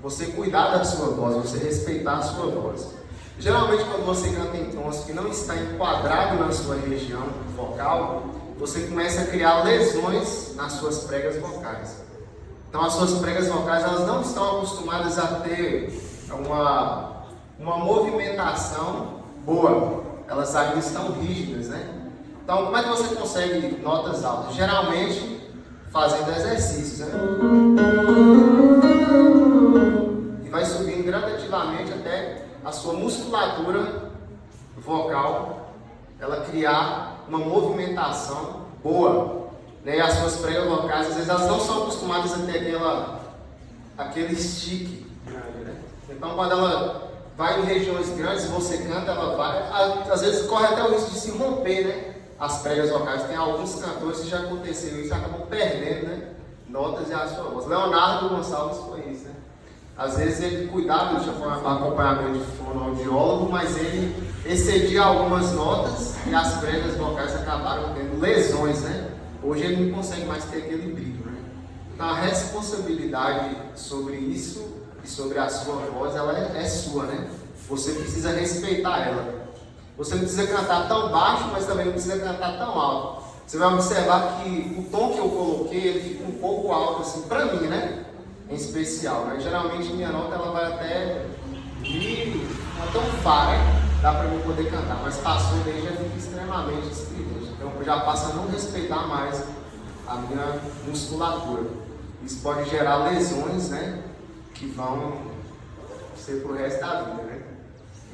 você cuidar da sua voz, você respeitar a sua voz. Geralmente, quando você canta em tons que não está enquadrado na sua região vocal, você começa a criar lesões nas suas pregas vocais. Então, as suas pregas vocais elas não estão acostumadas a ter uma movimentação boa. Elas ainda estão rígidas, né? Então, como é que você consegue notas altas? Geralmente, fazendo exercícios, né? E vai subindo gradativamente até a sua musculatura vocal, ela criar uma movimentação boa, né? E as suas pregas vocais, às vezes, elas não são acostumadas a ter aquele stick grande, né? Então, quando ela vai em regiões grandes, você canta, ela vai, às vezes corre até o risco de se romper, né? As pregas vocais. Tem alguns cantores que já aconteceu isso, acabam perdendo, né? Notas e a sua voz. Leonardo Gonçalves foi isso, né? Às vezes ele cuidava de acompanhamento de fonoaudiólogo, mas ele excedia algumas notas e as pregas vocais acabaram tendo lesões, né? Hoje ele não consegue mais ter aquele brilho, né? Então a responsabilidade sobre isso e sobre a sua voz, ela é sua, né? Você precisa respeitar ela. Você não precisa cantar tão baixo, mas também não precisa cantar tão alto. Você vai observar que o tom que eu coloquei, ele fica um pouco alto, assim, pra mim, né? Em especial, né? Geralmente minha nota, ela vai até Mi, até um Fá, né? Dá pra eu poder cantar, mas passou daí já fica extremamente estridente. Então eu já passo a não respeitar mais a minha musculatura. Isso pode gerar lesões, né? Que vão ser pro resto da vida, né?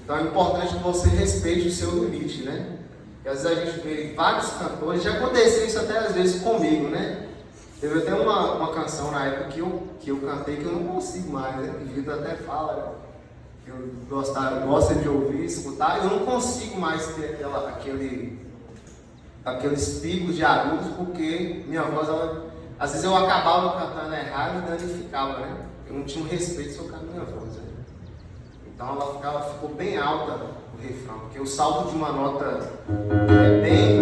Então é importante que você respeite o seu limite, né? E às vezes a gente vê vários cantores, já aconteceu isso até às vezes comigo, né? Teve até uma canção na época que eu cantei que eu não consigo mais, né? O Vitor até fala, né? Que eu gosto de ouvir, escutar, eu não consigo mais ter aqueles picos de agudos, porque minha voz, às vezes eu acabava cantando errado e danificava, né? Eu não tinha um respeito sobre a minha voz, né? Então ela ficou bem alta o refrão, porque o salto de uma nota é bem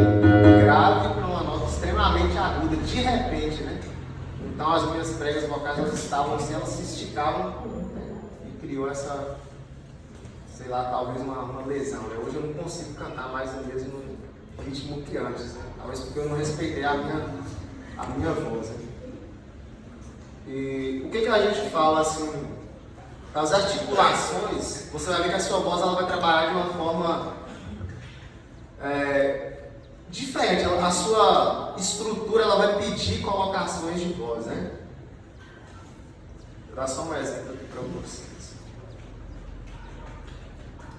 grave para uma nota extremamente aguda, de repente, né? Então as minhas pregas vocais elas estavam assim, elas se esticavam, né? E criou essa, sei lá, talvez uma lesão, né? Hoje eu não consigo cantar mais no mesmo ritmo que antes, né? Talvez porque eu não respeitei a minha voz, né? E o que a gente fala assim? As articulações, você vai ver que a sua voz ela vai trabalhar de uma forma diferente. A sua estrutura ela vai pedir colocações de voz, né? Vou dar só um exemplo aqui para vocês.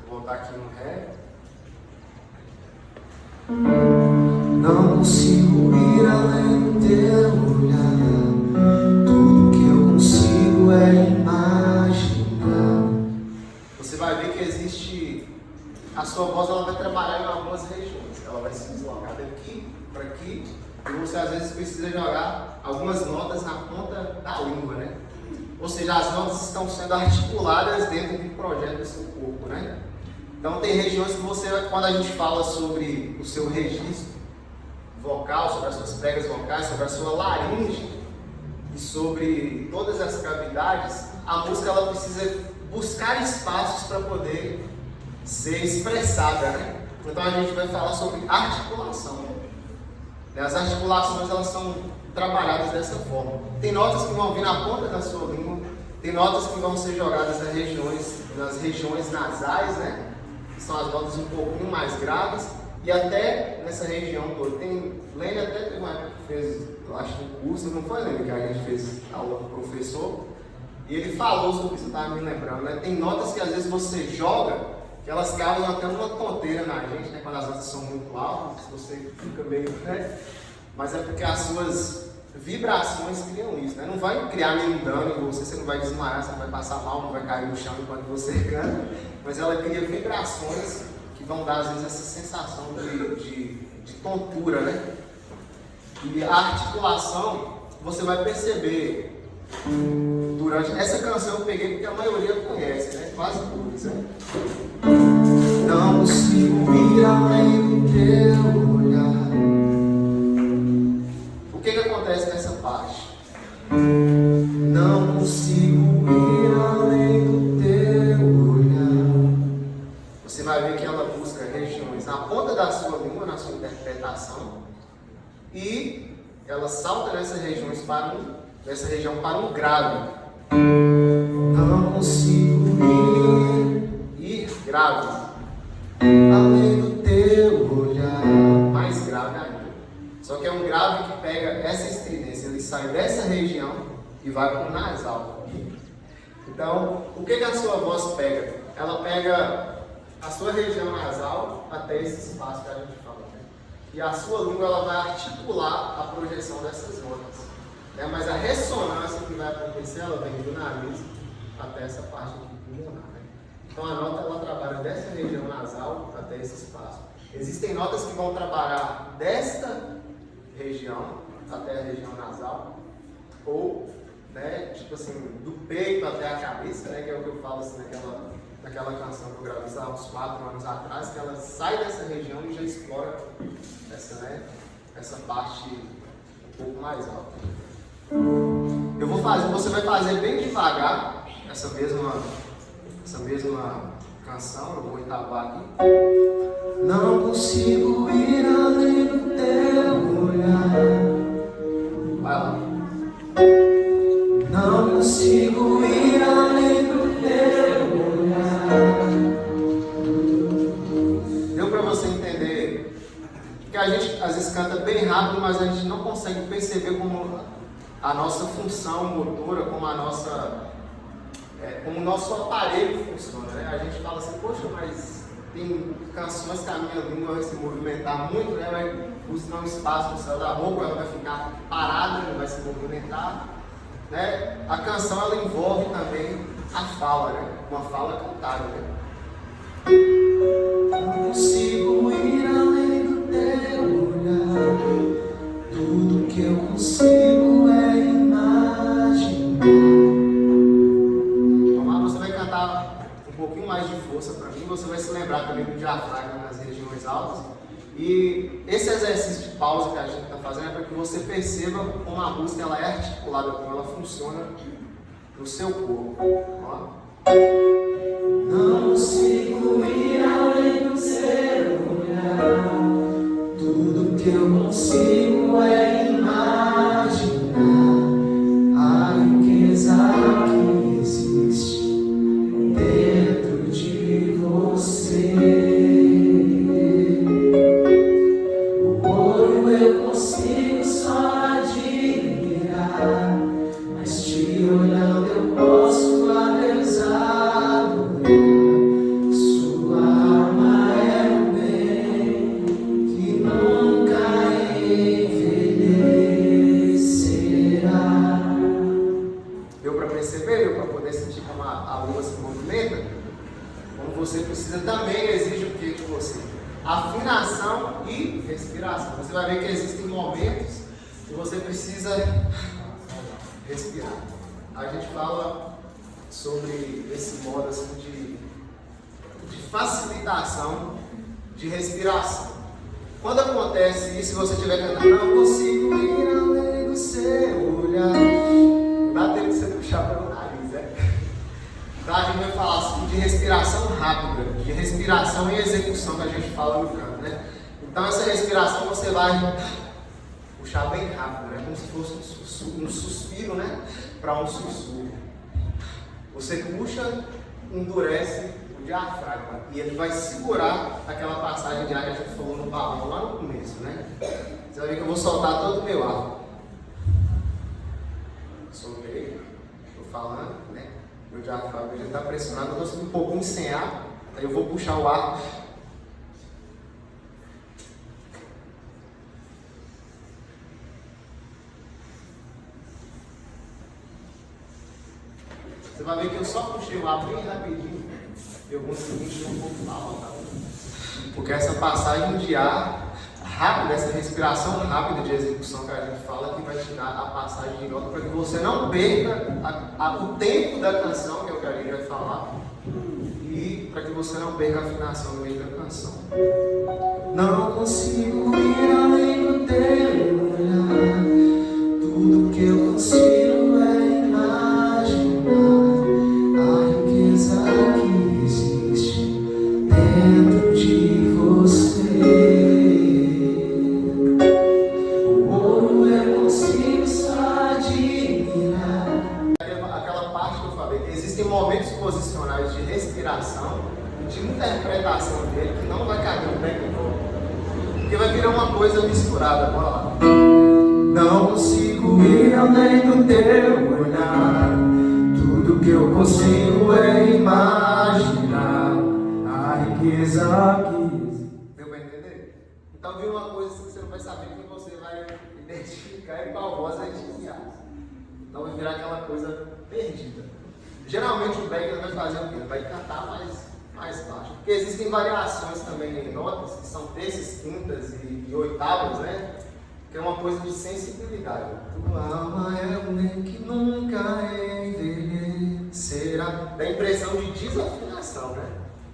Vou voltar aqui no Ré. Não consigo ir além do teu olhar. Tudo que eu consigo é imaginar. Você vai ver que existe, a sua voz ela vai trabalhar em algumas regiões, ela vai se deslocar daqui para aqui, e você às vezes precisa jogar algumas notas na ponta da língua, né? Ou seja, as notas estão sendo articuladas dentro do projeto do seu corpo, né? Então tem regiões que você, quando a gente fala sobre o seu registro vocal, sobre as suas pregas vocais, sobre a sua laringe e sobre todas as cavidades, a música ela precisa buscar espaços para poder ser expressada, né? Então a gente vai falar sobre articulação. As articulações elas são trabalhadas dessa forma. Tem notas que vão vir na ponta da sua língua, tem notas que vão ser jogadas nas regiões nasais, né? Que são as notas um pouquinho mais graves, e até nessa região toda. Lênin até teve uma época que fez, eu acho, um curso, não foi Lênin que a gente fez aula com o professor, e ele falou sobre isso, eu estava me lembrando, né? Tem notas que às vezes você joga, que elas causam até uma tonteira na gente, né? Quando as notas são muito altas, você fica meio, né? Mas é porque as suas vibrações criam isso, né? Não vai criar nenhum dano em você não vai desmaiar, você não vai passar mal, não vai cair no chão enquanto você canta, mas ela cria vibrações que vão dar, às vezes, essa sensação de tontura, né? E a articulação, você vai perceber, durante essa canção eu peguei porque a maioria conhece, né? Quase todos, né? Não consigo ir além do teu olhar. O que acontece nessa parte? Não consigo ir além e ela salta dessas regiões para um grave. Não consigo ir grave, além do teu olhar. Mais grave ainda. Só que é um grave que pega essa estridência, ele sai dessa região e vai para o nasal. Então, o que a sua voz pega? Ela pega a sua região nasal até esse espaço que a gente fala, né? E a sua língua ela vai articular a projeção dessas notas, né? Mas a ressonância que vai acontecer, ela vem do nariz até essa parte aqui pulmonar, né? Então a nota ela trabalha dessa região nasal até esse espaço. Existem notas que vão trabalhar desta região até a região nasal, ou, né, tipo assim, do peito até a cabeça, né, que é o que eu falo assim, naquela canção que eu gravei há uns 4 anos atrás, que ela sai dessa região e já explora essa parte um pouco mais alta. Você vai fazer bem devagar essa mesma canção, eu vou oitavar aqui. Não consigo ir além do teu olhar. Vai lá. Não consigo ir além do teu olhar. Deu para você entender que a gente às vezes canta bem rápido, mas a gente não consegue perceber como a nossa função motora, como o nosso aparelho funciona, né? A gente fala assim, poxa, mas tem canções que a minha língua vai se movimentar muito, né? Vai buscar um espaço no céu da boca, ela vai ficar parada, não vai se movimentar, né? A canção ela envolve também a fala, né? Uma fala cantada, né? Não consigo ir além do teu olhar, tudo que eu consigo é imaginar. Você vai cantar um pouquinho mais de força para mim, você vai se lembrar também do diafragma nas regiões altas. E esse exercício de pausa que a gente está fazendo é para que você perceba como a música ela é articulada, como ela funciona no seu corpo. Ó. Não consigo ir além do seu olhar, tudo que eu consigo é imaginar a riqueza que existe dentro de você. O ouro eu consigo só admirar, mas te olhando eu posso adeusar. Sua alma é um bem que nunca envelhecerá. Deu para perceber? Deu para poder sentir como a língua se movimenta? Como você precisa também exige o que de você? Afinação e respiração. Você vai ver que existem momentos que você precisa respirar. A gente fala sobre esse modo assim, de facilitação de respiração. Quando acontece isso, se você estiver cantando, não consigo ir além do seu olhar, dá tempo de você puxar pelo nariz, né? Então a gente vai falar assim, de respiração rápida, de respiração e execução que a gente fala no canto, né? Então essa respiração você vai puxar bem rápido, né? Como se fosse um suspiro, né? Para um sussurro. Você puxa, endurece o diafragma e ele vai segurar aquela passagem de ar que a gente falou no balão lá no começo, né? Você vai ver que eu vou soltar todo o meu ar. Soltei, estou falando, né? Meu diafragma já está pressionado, eu estou um pouquinho sem ar, aí eu vou puxar o ar. Você vai ver que eu só puxei o ar bem rapidinho e eu consegui encher um pouco mal, tá? Porque essa passagem de ar rápida, essa respiração rápida de execução que a gente fala, que vai tirar a passagem de nota para que você não perca o tempo da canção, que é o que a gente vai falar, e para que você não perca a afinação no meio da canção. Não consigo ir além do teu olhar, tudo que eu consigo é que existe dentro de você. O existem momentos posicionais de respiração, de interpretação dele, que não vai caber no back vocal. Porque vai virar uma coisa misturada. Bora lá. Não consigo ir além do teu olhar. Tudo que eu consigo é imaginar a riqueza que... Deu pra entender? Então vem uma coisa que você não vai saber, que você vai identificar em qual voz é desviada. Então vai virar aquela coisa perdida. Geralmente o back vai fazer o quê? Vai cantar mais baixo. Porque existem variações também em notas, que são terças, quintas e oitavas, né? Que é uma coisa de sensibilidade. Tua alma é um nem que nunca envelhecerá. Dá a impressão de desafinação, né?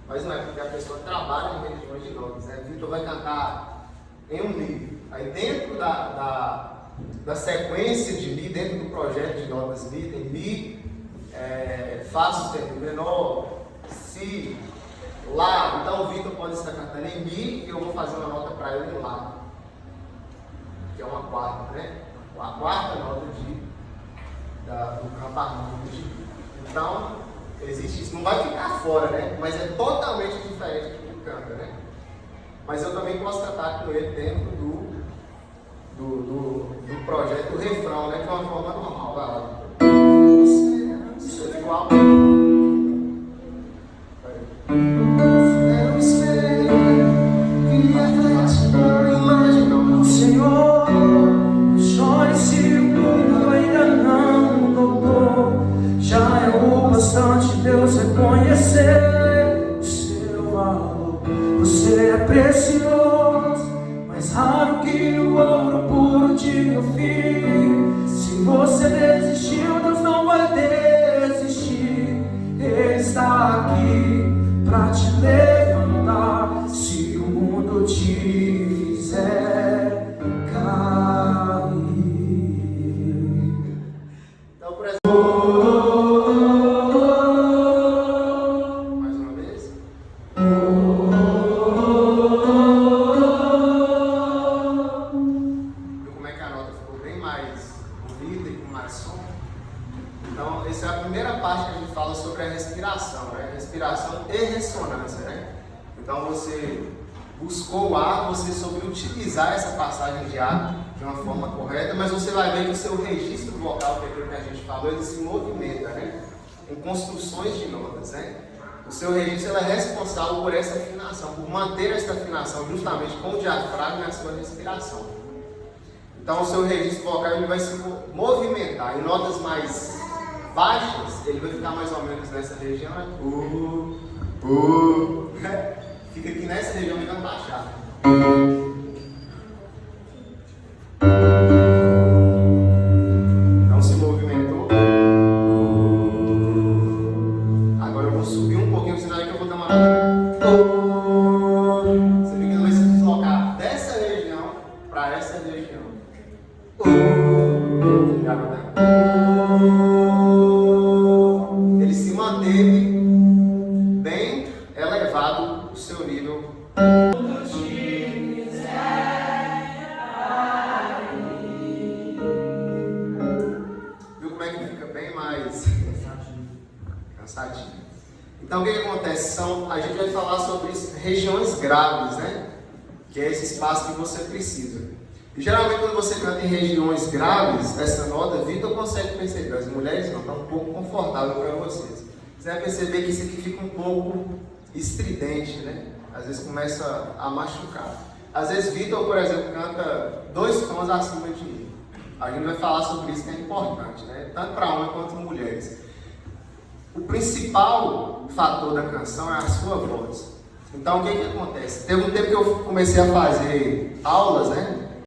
Mas não é, porque a pessoa trabalha em regiões de notas, né? Vitor vai cantar em um Mi. Aí dentro da sequência de Mi, dentro do projeto de notas Mi, tem Mi, Fá sustenido menor, Si, Lá. Então o Vitor pode estar cantando em Mi e eu vou fazer uma nota para ele em Lá, que é uma quarta, né? A quarta nota do campo harmônico de Mi. Então, existe isso. Não vai ficar fora, né? Mas é totalmente diferente do que ele canta, né? Mas eu também posso cantar com ele dentro do projeto, do refrão, né? De uma forma normal. Vai lá. Você ficou alto. Senhor, chore se o mundo ainda não notou. Já é o bastante Deus reconhecer o seu valor. Você é precioso, mais raro que o ouro puro de meu filho. Se você desistiu, Deus não vai desistir. Ele está aqui pra te levantar. Se o mundo te fizer cair. Então, por exemplo, mais uma vez. Viu como é que a nota ficou bem mais bonita e com mais som? Então, essa é a primeira parte que a gente fala sobre a respiração, né? Respiração e ressonância, né? Então, você buscou o ar, você soube utilizar essa passagem de ar de uma forma correta, mas você vai ver que o seu registro vocal, que é aquilo que a gente falou, ele se movimenta, né? Em construções de notas, né? O seu registro é responsável por essa afinação, por manter essa afinação justamente com o diafragma e a sua respiração. Então, o seu registro vocal ele vai se movimentar. Em notas mais baixas, ele vai ficar mais ou menos nessa região, né? Fica aqui nessa região e vai baixar. Não se movimentou. Agora eu vou subir um pouquinho, senão é que eu vou dar uma nota. Você vê que ele vai se deslocar dessa região para essa região. Ele se manteve bem elevado o seu nível. Viu como é que fica bem mais cansadinho? Então o que acontece? A gente vai falar sobre regiões graves, né? Que é esse espaço que você precisa. E geralmente quando você canta em regiões graves, essa nota, Vitor consegue perceber, as mulheres não, está um pouco confortável para vocês. Você vai perceber que isso aqui fica um pouco estridente, né? Às vezes começa a machucar. Às vezes Vitor, por exemplo, canta 2 tons acima de mim. A gente vai falar sobre isso que é importante, né? Tanto para homens quanto mulheres. O principal fator da canção é a sua voz. Então o que acontece? Teve um tempo que eu comecei a fazer aulas, né?